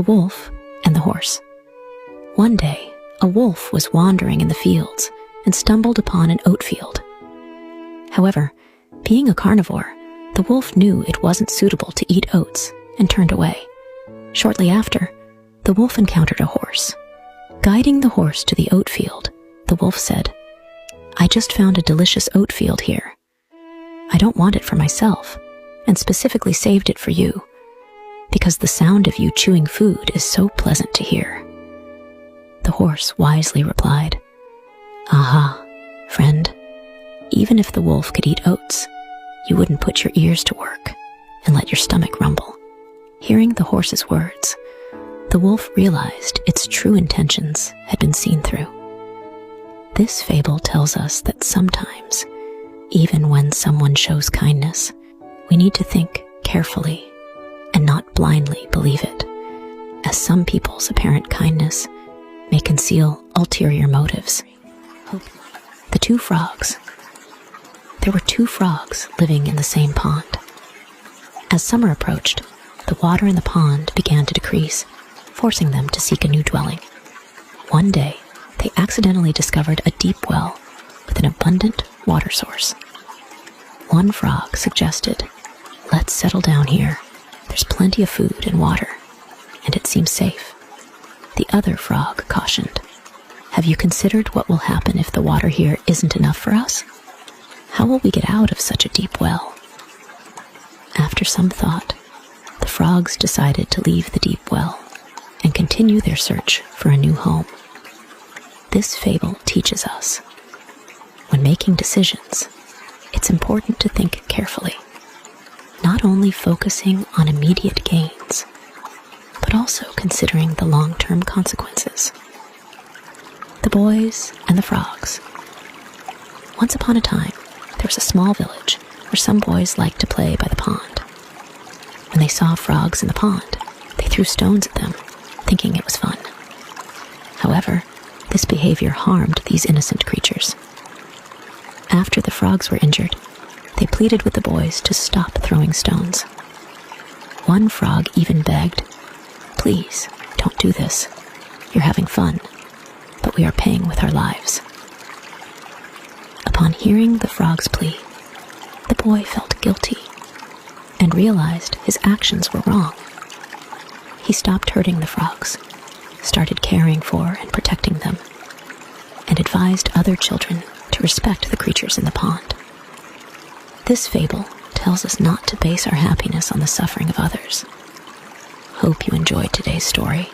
the wolf and the horse. One day, a wolf was wandering in the fields and stumbled upon an oat field. However, being a carnivore, the wolf knew it wasn't suitable to eat oats and turned away. Shortly after, the wolf encountered a horse. Guiding the horse to the oat field, the wolf said, "I just found a delicious oat field here. I don't want it for myself, and specifically saved it for you, because the sound of you chewing food is so pleasant to hear." The horse wisely replied, "Aha, friend, even if the wolf could eat oats, you wouldn't put your ears to work and let your stomach rumble." Hearing the horse's words, the wolf realized its true intentions had been seen through. This fable tells us that sometimes, even when someone shows kindness, we need to think carefully and not blindly believe it, as some people's apparent kindness may conceal ulterior motives. The two frogs. There were two frogs living in the same pond. As summer approached, the water in the pond began to decrease, forcing them to seek a new dwelling. One day, they accidentally discovered a deep well with an abundant water source. One frog suggested, "Let's settle down here. There's plenty of food and water, and it seems safe." The other frog cautioned, "Have you considered what will happen if the water here isn't enough for us? How will we get out of such a deep well?" After some thought, the frogs decided to leave the deep well and continue their search for a new home. This fable teaches us, when making decisions, it's important to think carefully, not only focusing on immediate gains, but also considering the long-term consequences. The boys and the frogs. Once upon a time, there was a small village where some boys liked to play by the pond. When they saw frogs in the pond, they threw stones at them, thinking it was fun. However, this behavior harmed these innocent creatures. After the frogs were injured, they pleaded with the boys to stop throwing stones. One frog even begged, "Please, don't do this. You're having fun, but we are paying with our lives." Upon hearing the frog's plea, the boy felt guilty and realized his actions were wrong. He stopped hurting the frogs, started caring for and protecting them, and advised other children to respect the creatures in the pond. This fable tells us not to base our happiness on the suffering of others. Hope you enjoyed today's story.